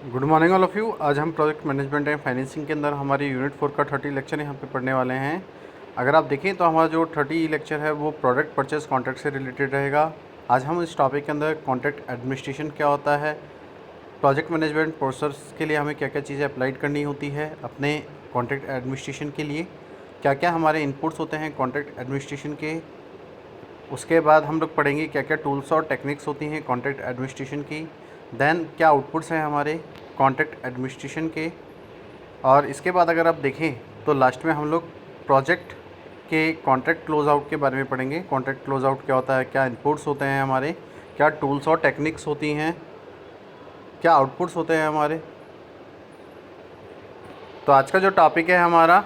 Good morning all of you. आज हम project management and financing के अंदर हमारी यूनिट 4 का 30 लेक्चर यहाँ पे पढ़ने वाले हैं। अगर आप देखें तो हमारा जो 30 लेक्चर है वो प्रोडक्ट परचेस कॉन्ट्रैक्ट से रिलेटेड रहेगा। आज हम इस टॉपिक के अंदर कॉन्ट्रैक्ट एडमिनिस्ट्रेशन क्या होता है, प्रोजेक्ट मैनेजमेंट प्रोसेस के लिए हमें क्या क्या चीज़ें अप्लाइड करनी होती है अपने कॉन्ट्रैक्ट एडमिनिस्ट्रेशन के लिए, क्या क्या हमारे इनपुट्स होते हैं कॉन्ट्रैक्ट एडमिनिस्ट्रेशन के। उसके बाद हम लोग पढ़ेंगे क्या क्या टूल्स और टेक्निक्स होती हैं कॉन्ट्रैक्ट एडमिनिस्ट्रेशन की। देन क्या आउटपुट्स हैं हमारे कॉन्ट्रैक्ट एडमिनिस्ट्रेशन के। और इसके बाद अगर आप देखें तो लास्ट में हम लोग प्रोजेक्ट के कॉन्ट्रैक्ट क्लोज आउट के बारे में पढ़ेंगे। कॉन्ट्रैक्ट क्लोज आउट क्या होता है, क्या इनपुट्स होते हैं हमारे, क्या टूल्स और टेक्निक्स होती हैं, क्या आउटपुट्स होते हैं हमारे। तो आज का जो टॉपिक है हमारा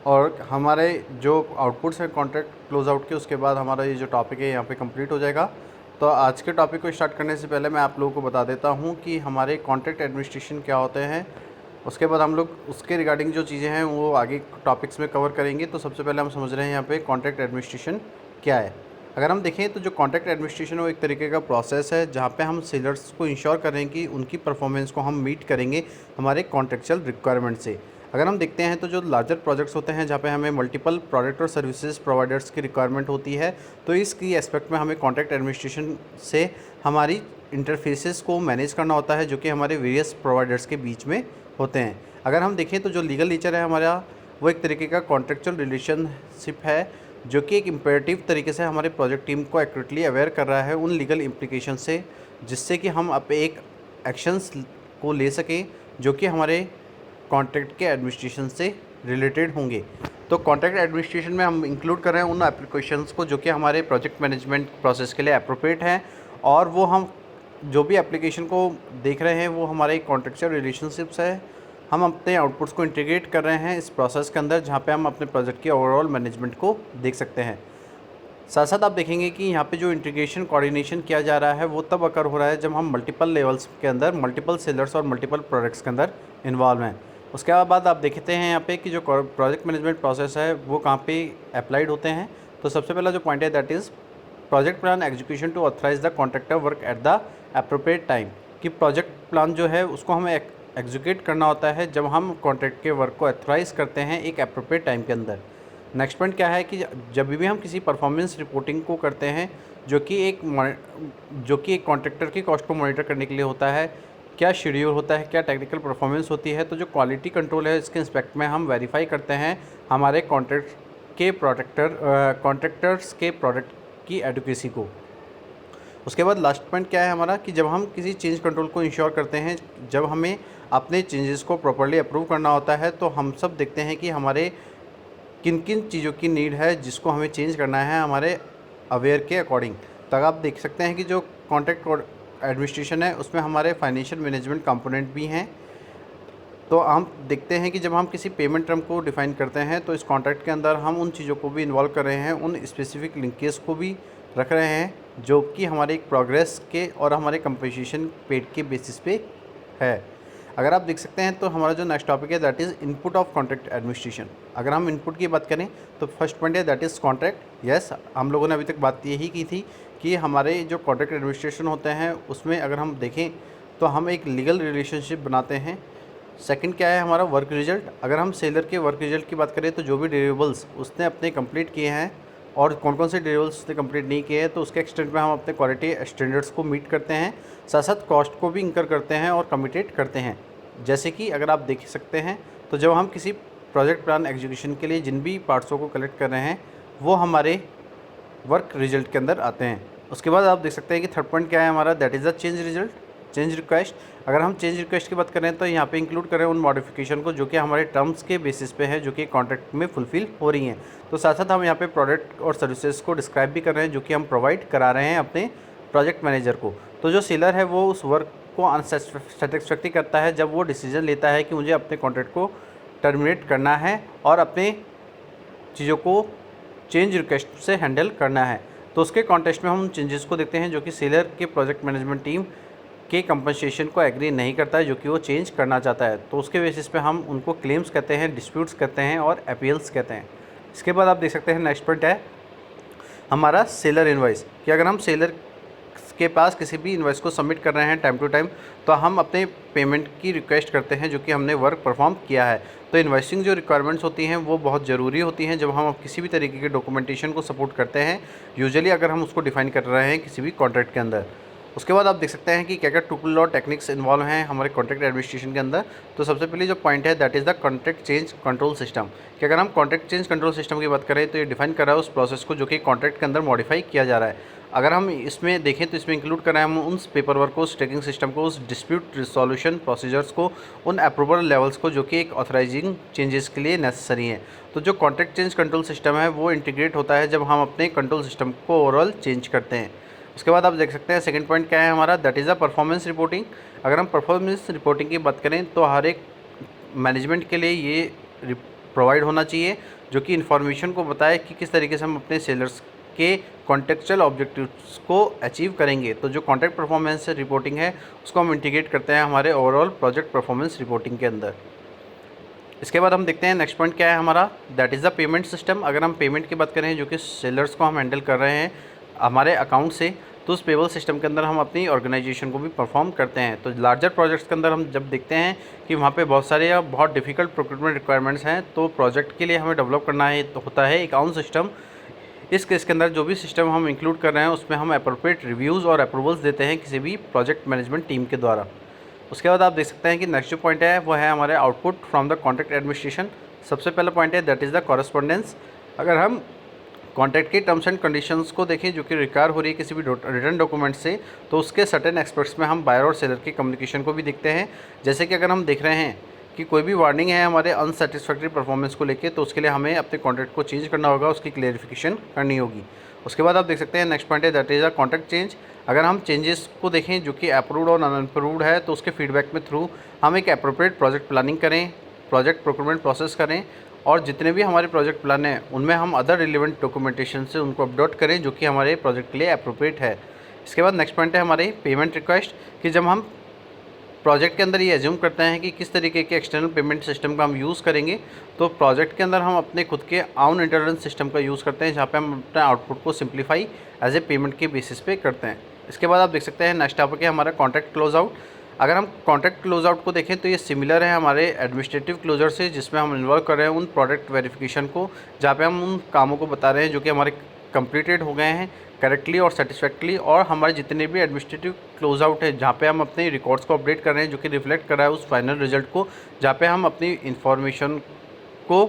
और हमारे जो आउटपुट्स हैं कॉन्ट्रैक्ट क्लोज आउट के, उसके बाद हमारा ये जो टॉपिक है यहाँ पे कंप्लीट हो जाएगा। तो आज के टॉपिक को स्टार्ट करने से पहले मैं आप लोगों को बता देता हूँ कि हमारे कॉन्ट्रैक्ट एडमिनिस्ट्रेशन क्या होते हैं। उसके बाद हम लोग उसके रिगार्डिंग जो चीज़ें हैं वो आगे टॉपिक्स में कवर करेंगे। तो सबसे पहले हम समझ रहे हैं यहाँ पे कॉन्ट्रैक्ट एडमिनिस्ट्रेशन क्या है। अगर हम देखें तो जो कॉन्ट्रैक्ट एडमिनिस्ट्रेशन है वो एक तरीके का प्रोसेस है जहाँ पे हम सेलर्स को इंश्योर करें कि उनकी परफॉर्मेंस को हम मीट करेंगे हमारे कॉन्ट्रेक्चुअल रिक्वायरमेंट से। अगर हम देखते हैं तो जो लार्जर प्रोजेक्ट्स होते हैं जहाँ पे हमें मल्टीपल प्रोडक्ट और सर्विसेज प्रोवाइडर्स की रिक्वायरमेंट होती है, तो इसकी एस्पेक्ट में हमें कॉन्ट्रैक्ट एडमिनिस्ट्रेशन से हमारी इंटरफेसेस को मैनेज करना होता है जो कि हमारे वेरियस प्रोवाइडर्स के बीच में होते हैं। अगर हम देखें तो जो लीगल नेचर है हमारा वो एक तरीके का कॉन्ट्रेक्चुअल रिलेशनशिप है जो कि एक इम्पेरेटिव तरीके से हमारे प्रोजेक्ट टीम को एक्यूरेटली अवेयर कर रहा है उन लीगल इम्प्लीकेशन से, जिससे कि हम अब एक एक्शंस को ले सकें जो कि हमारे कॉन्ट्रैक्ट के एडमिनिस्ट्रेशन से रिलेटेड होंगे। तो कॉन्ट्रैक्ट एडमिनिस्ट्रेशन में हम इंक्लूड कर रहे हैं उन एप्लीकेशंस को जो कि हमारे प्रोजेक्ट मैनेजमेंट प्रोसेस के लिए अप्रोप्रिएट हैं, और वो हम जो भी एप्लीकेशन को देख रहे हैं वो हमारे कॉन्ट्रैक्चुअल रिलेशनशिप्स है। हम अपने आउटपुट्स को इंटीग्रेट कर रहे हैं इस प्रोसेस के अंदर जहाँ पे हम अपने प्रोजेक्ट के ओवरऑल मैनेजमेंट को देख सकते हैं। साथ साथ आप देखेंगे कि यहाँ पे जो इंटीग्रेशन कोऑर्डिनेशन किया जा रहा है वो तब अकर हो रहा है जब हम मल्टीपल लेवल्स के अंदर मल्टीपल सेलर्स और मल्टीपल प्रोडक्ट्स के अंदर इन्वॉल्व हैं। उसके बाद आप देखते हैं यहाँ पे कि जो प्रोजेक्ट मैनेजमेंट प्रोसेस है वो कहाँ पे अप्लाइड होते हैं। तो सबसे पहला जो पॉइंट है that is project plan execution to authorise the contractor work at the appropriate time. कि प्रोजेक्ट प्लान जो है उसको हमें एग्जीक्यूट करना होता है जब हम कॉन्ट्रैक्ट के वर्क को ऑथराइज़ करते हैं एक अप्रोप्रिएट टाइम के अंदर। नेक्स्ट पॉइंट क्या है कि जब भी हम किसी परफॉर्मेंस रिपोर्टिंग को करते हैं जो कि एक कॉन्ट्रैक्टर की कॉस्ट को मॉनिटर करने के लिए होता है, क्या शेड्यूल होता है, क्या टेक्निकल परफॉर्मेंस होती है, तो जो क्वालिटी कंट्रोल है इसके इंस्पेक्ट में हम वेरीफाई करते हैं हमारे कॉन्ट्रैक्टर्स के प्रोडक्ट की एडुकेसी को। उसके बाद लास्ट पॉइंट क्या है हमारा कि जब हम किसी चेंज कंट्रोल को इंश्योर करते हैं, जब हमें अपने चेंजेस को प्रॉपर्ली अप्रूव करना होता है, तो हम सब देखते हैं कि हमारे किन किन चीज़ों की नीड है जिसको हमें चेंज करना है हमारे अवेयर के अकॉर्डिंग। तो आप देख सकते हैं कि जो कॉन्ट्रैक्ट एडमिनिस्ट्रेशन है उसमें हमारे फाइनेंशियल मैनेजमेंट कंपोनेंट भी हैं। तो हम देखते हैं कि जब हम किसी पेमेंट टर्म को डिफ़ाइन करते हैं तो इस कॉन्ट्रैक्ट के अंदर हम उन चीज़ों को भी इन्वॉल्व कर रहे हैं, उन स्पेसिफिक लिंकेज को भी रख रहे हैं जो कि हमारे प्रोग्रेस के और हमारे कंपनसेशन पेड के बेसिस पे है। अगर आप देख सकते हैं तो हमारा जो नेक्स्ट टॉपिक है that is input of contract administration. अगर हम इनपुट की बात करें तो फर्स्ट पॉइंट है दैट इज़ कॉन्ट्रैक्ट। यस, हम लोगों ने अभी तक बात यही की थी कि हमारे जो कॉन्ट्रैक्ट एडमिनिस्ट्रेशन होते हैं उसमें अगर हम देखें तो हम एक लीगल रिलेशनशिप बनाते हैं। सेकंड क्या है हमारा वर्क रिजल्ट। अगर हम सेलर के वर्क रिजल्ट की बात करें तो जो भी डिलीवरेबल्स उसने अपने कंप्लीट किए हैं और कौन कौन से डिलीवरेबल्स उसने कंप्लीट नहीं किए हैं, तो उसके एक्सटेंट में हम अपने क्वालिटी स्टैंडर्ड्स को मीट करते हैं, साथ साथ कॉस्ट को भी इंकर करते हैं और कमिटेड करते हैं। जैसे कि अगर आप देख सकते हैं तो जब हम किसी प्रोजेक्ट प्लान एग्जीक्यूशन के लिए जिन भी पार्ट्सों को कलेक्ट कर रहे हैं वो हमारे वर्क रिजल्ट के अंदर आते हैं। उसके बाद आप देख सकते हैं कि थर्ड पॉइंट क्या है हमारा that is the change result, change request. अगर हम चेंज रिक्वेस्ट की बात करें तो यहाँ पे इंक्लूड करें उन मॉडिफिकेशन को जो कि हमारे टर्म्स के बेसिस पे है जो कि कॉन्ट्रैक्ट में फुलफिल हो रही हैं। तो साथ साथ हम यहाँ पे प्रोडक्ट और सर्विसेज को डिस्क्राइब भी कर रहे हैं जो कि हम प्रोवाइड करा रहे हैं अपने प्रोजेक्ट मैनेजर को। तो जो सेलर है वो उस वर्क को अनसेटिस्फैक्ट्री करता है जब वो डिसीजन लेता है कि मुझे अपने कॉन्ट्रैक्ट को टर्मिनेट करना है और अपने चीज़ों को चेंज रिक्वेस्ट से हैंडल करना है। तो उसके कॉन्टेक्स्ट में हम चेंजेस को देखते हैं जो कि सेलर के प्रोजेक्ट मैनेजमेंट टीम के कंपनसेशन को एग्री नहीं करता है जो कि वो चेंज करना चाहता है। तो उसके बेसिस पे हम उनको क्लेम्स कहते हैं, डिस्प्यूट्स कहते हैं और अपील्स कहते हैं। इसके बाद आप देख सकते हैं नेक्स्ट पॉइंट है हमारा सेलर इनवॉइस। कि अगर हम सेलर के पास किसी भी इन्वॉइस को सबमिट कर रहे हैं टाइम टू टाइम, तो हम अपने पेमेंट की रिक्वेस्ट करते हैं जो कि हमने वर्क परफॉर्म किया है। तो इन्वॉइसिंग जो रिक्वायरमेंट्स होती हैं वो बहुत ज़रूरी होती हैं जब हम किसी भी तरीके के डॉक्यूमेंटेशन को सपोर्ट करते हैं, यूजुअली अगर हम उसको डिफाइन कर रहे हैं किसी भी कॉन्ट्रैक्ट के अंदर। उसके बाद आप देख सकते हैं कि क्या क्या टूल और टेक्निक्स इन्वॉल्व हैं हमारे कॉन्ट्रैक्ट एडमिनिस्ट्रेशन के अंदर। तो सबसे पहले जो पॉइंट है that is the contract change control system, कि अगर हम कॉन्ट्रैक्ट चेंज कंट्रोल सिस्टम की बात करें तो ये डिफाइन कर रहा है उस प्रोसेस को जो कि कॉन्ट्रैक्ट के अंदर मॉडिफाई किया जा रहा है। अगर हम इसमें देखें तो इसमें इंक्लूड कर रहे हैं हम उन पेपर वर्क को, उस ट्रैकिंग सिस्टम को, उस डिस्प्यूट रिसोल्यूशन प्रोसीजर्स को, उन अप्रूवल लेवल्स को जो कि एक ऑथराइजिंग चेंजेस के लिए नेसेसरी हैं। तो जो कॉन्ट्रैक्ट चेंज कंट्रोल सिस्टम है वो इंटीग्रेट होता है जब हम अपने कंट्रोल सिस्टम को ओवरऑल चेंज करते हैं। उसके बाद आप देख सकते हैं सेकंड पॉइंट क्या है हमारा, that is the performance reporting. अगर हम परफॉर्मेंस रिपोर्टिंग की बात करें तो हर एक मैनेजमेंट के लिए ये प्रोवाइड होना चाहिए जो कि इन्फॉर्मेशन को बताए कि किस तरीके से हम अपने सेलर्स के कॉन्टेक्चुअल ऑब्जेक्टिव्स को अचीव करेंगे। तो जो कॉन्ट्रैक्ट परफॉर्मेंस रिपोर्टिंग है उसको हम इंटीग्रेट करते हैं हमारे ओवरऑल प्रोजेक्ट परफॉर्मेंस रिपोर्टिंग के अंदर। इसके बाद हम देखते हैं नेक्स्ट पॉइंट क्या है हमारा, that is the payment system. अगर हम पेमेंट की बात करें जो कि सेलर्स को हम हैंडल कर रहे हैं हमारे अकाउंट से, तो उस पेबल सिस्टम के अंदर हम अपनी ऑर्गेनाइजेशन को भी परफॉर्म करते हैं। तो लार्जर प्रोजेक्ट्स के अंदर हम जब देखते हैं कि वहाँ पे बहुत सारे या बहुत डिफ़िकल्ट प्रोक्योरमेंट रिक्वायरमेंट्स हैं, तो प्रोजेक्ट के लिए हमें डेवलप करना है तो होता है अकाउंट सिस्टम। इस केस के अंदर जो भी सिस्टम हम इंक्लूड कर रहे हैं उसमें हम अप्रोप्रिएट रिव्यूज़ और अप्रूवल्स देते हैं किसी भी प्रोजेक्ट मैनेजमेंट टीम के द्वारा। उसके बाद आप देख सकते हैं कि नेक्स्ट जो पॉइंट है वो है हमारे output from the contract administration. सबसे पहला पॉइंट है दैट इज़ द कॉरेस्पॉन्डेंस। अगर हम कॉन्ट्रैक्ट के टर्म्स एंड कंडीशंस को देखें जो कि रिक्वायर हो रही है किसी भी रिटर्न डॉक्यूमेंट से, तो उसके सर्टेन एक्सपर्ट्स में हम बायर और सेलर के कम्युनिकेशन को भी देखते हैं। जैसे कि अगर हम देख रहे हैं कि कोई भी वार्निंग है हमारे अनसेटिस्फैक्ट्री परफॉर्मेंस को लेके, तो उसके लिए हमें अपने कॉन्ट्रैक्ट को चेंज करना होगा, उसकी क्लेरिफिकेशन करनी होगी। उसके बाद आप देख सकते हैं नेक्स्ट पॉइंट है that is a contract change. अगर हम चेंजेस को देखें जो कि अप्रूव्ड और अनअप्रूव्ड है, तो उसके फीडबैक में थ्रू हम एक अप्रोप्रिएट प्रोजेक्ट प्लानिंग करें, प्रोजेक्ट प्रोक्योरमेंट प्रोसेस करें, और जितने भी हमारे प्रोजेक्ट प्लान हैं उनमें हम अदर रिलेवेंट डॉक्यूमेंटेशन से उनको अपडेट करें जो कि हमारे प्रोजेक्ट के लिए अप्रोप्रिएट है। इसके बाद नेक्स्ट पॉइंट है हमारे पेमेंट रिक्वेस्ट, कि जब हम प्रोजेक्ट के अंदर ये एज्यूम करते हैं कि किस तरीके के एक्सटर्नल पेमेंट सिस्टम का हम यूज़ करेंगे, तो प्रोजेक्ट के अंदर हम अपने खुद के आउन इंटरनल सिस्टम का यूज़ करते हैं जहाँ पे हम अपने आउटपुट को सिंप्लीफाई एज ए पेमेंट के बेसिस पे करते हैं। इसके बाद आप देख सकते हैं नेक्स्ट टॉपिक है हमारा कॉन्ट्रैक्ट क्लोज आउट। अगर हम कॉन्ट्रैक्ट क्लोज आउट को देखें तो ये सिमिलर है हमारे एडमिनिस्ट्रेटिव क्लोजर से, जिसमें हम इन्वॉल्व कर रहे हैं उन प्रोडक्ट वेरिफिकेशन को, जहाँ पे हम उन कामों को बता रहे हैं जो कि हमारे कंप्लीटेड हो गए हैं करेक्टली और सेटिस्फैक्टरली, और हमारे जितने भी एडमिनिस्ट्रेटिव क्लोज आउट है जहाँ पे हम अपने रिकॉर्ड्स को अपडेट कर रहे हैं जो कि रिफ्लेक्ट कर रहा है उस फाइनल रिजल्ट को, जहाँ पे हम अपनी इंफॉर्मेशन को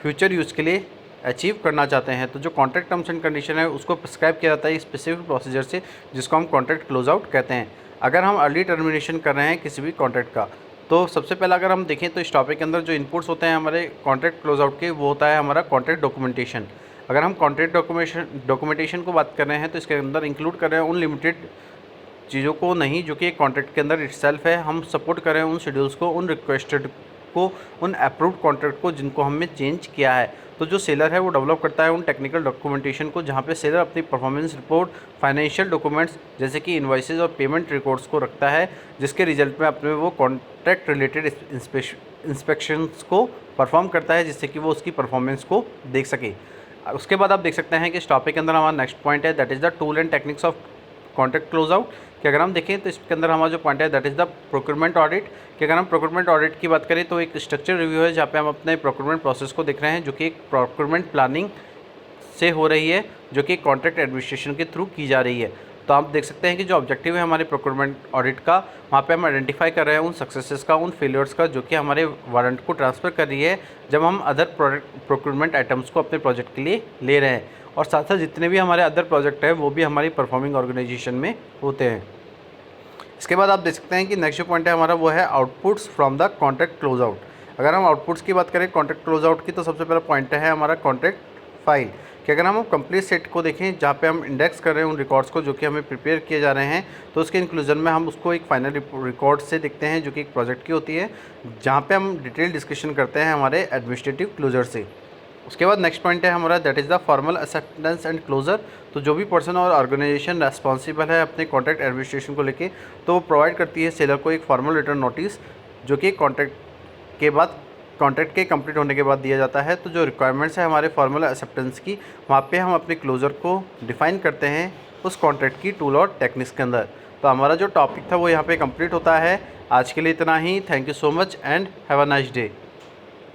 फ्यूचर यूज़ के लिए अचीव करना चाहते हैं। तो जो कॉन्ट्रैक्ट टर्म्स एंड कंडीशन है उसको प्रिस्क्राइब किया जाता है स्पेसिफिक प्रोसीजर से, जिसको हम कॉन्ट्रैक्ट क्लोज आउट कहते हैं। अगर हम अर्ली टर्मिनेशन कर रहे हैं किसी भी कॉन्ट्रैक्ट का, तो सबसे पहला अगर हम देखें तो इस टॉपिक के अंदर जो इनपुट्स होते हैं हमारे कॉन्ट्रैक्ट क्लोज आउट के, वो होता है हमारा कॉन्ट्रैक्ट डॉक्यूमेंटेशन। अगर हम कॉन्ट्रैक्ट डॉक्यूमेंटेशन को बात कर रहे हैं तो इसके अंदर इंक्लूड कर रहे हैं उन लिमिटेड चीज़ों को नहीं जो कि एक कॉन्ट्रैक्ट के अंदर इटसेल्फ है, हम सपोर्ट कर रहे हैं उन शेड्यूल्स को, उन रिक्वेस्टेड को, उन अप्रूव्ड कॉन्ट्रैक्ट को जिनको हमने चेंज किया है। तो जो सेलर है वो डेवलप करता है उन टेक्निकल डॉक्यूमेंटेशन को, जहाँ पे सेलर अपनी परफॉर्मेंस रिपोर्ट, फाइनेंशियल डॉक्यूमेंट्स जैसे कि इन्वॉइसेज और पेमेंट रिकॉर्ड्स को रखता है, जिसके रिजल्ट में अपने वो कॉन्ट्रैक्ट रिलेटेड इंस्पेक्शंस को परफॉर्म करता है, जिससे कि वो उसकी परफॉर्मेंस को देख सके। उसके बाद आप देख सकते हैं कि इस टॉपिक के अंदर हमारा नेक्स्ट पॉइंट है that is the tool and techniques of contract close out. कि अगर हम देखें तो इसके अंदर हमारा जो पॉइंट है that is the procurement audit. कि अगर हम प्रोक्योरमेंट ऑडिट की बात करें तो एक स्ट्रक्चर रिव्यू है जहाँ पे हम अपने प्रोक्योरमेंट प्रोसेस को देख रहे हैं जो कि एक प्रोक्योरमेंट प्लानिंग से हो रही है, जो कि कॉन्ट्रैक्ट एडमिनिस्ट्रेशन के थ्रू की जा रही है। तो आप देख सकते हैं कि जो ऑब्जेक्टिव है हमारे प्रोक्योरमेंट ऑडिट का, वहाँ पे हम आइडेंटिफाई कर रहे हैं उन सक्सेसेस का, उन फेलियर्स का जो कि हमारे वारंट को ट्रांसफ़र कर रही है जब हम अदर प्रोक्योरमेंट आइटम्स को अपने प्रोजेक्ट के लिए ले रहे हैं, और साथ साथ जितने भी हमारे अदर प्रोजेक्ट हैं वो भी हमारी परफॉर्मिंग ऑर्गेनाइजेशन में होते हैं। इसके बाद आप देख सकते हैं कि नेक्स्ट जो पॉइंट है हमारा वो है outputs from the contract close out. अगर हम आउटपुट्स की बात करें कॉन्ट्रैक्ट क्लोज आउट की, तो सबसे पहला पॉइंट है हमारा कॉन्ट्रैक्ट फाइल। कि अगर हम कंप्लीट सेट को देखें जहाँ पे हम इंडेक्स कर रहे हैं उन रिकॉर्ड्स को जो कि हमें प्रिपेयर किए जा रहे हैं, तो उसके इंक्लूजन में हम उसको एक फाइनल रिकॉर्ड से देखते हैं जो कि एक प्रोजेक्ट की होती है, जहाँ पे हम डिटेल डिस्कशन करते हैं हमारे एडमिनिस्ट्रेटिव क्लोजर से। उसके बाद नेक्स्ट पॉइंट है हमारा that is the formal acceptance and closure. तो जो भी पर्सन और ऑर्गेनाइजेशन रेस्पॉन्सिबल है अपने कॉन्ट्रैक्ट एडमिनिस्ट्रेशन को लेके, तो वो प्रोवाइड करती है सेलर को एक फॉर्मल रिटर्न नोटिस जो कि कॉन्ट्रैक्ट के कंप्लीट होने के बाद दिया जाता है। तो जो रिक्वायरमेंट्स है हमारे फॉर्मल एक्सेप्टेंस की, वहाँ पे हम अपने क्लोजर को डिफ़ाइन करते हैं उस कॉन्ट्रैक्ट की टूल और टेक्निक्स के अंदर। तो हमारा जो टॉपिक था वो यहाँ पे कंप्लीट होता है। आज के लिए इतना ही। Thank you so much and have a nice day.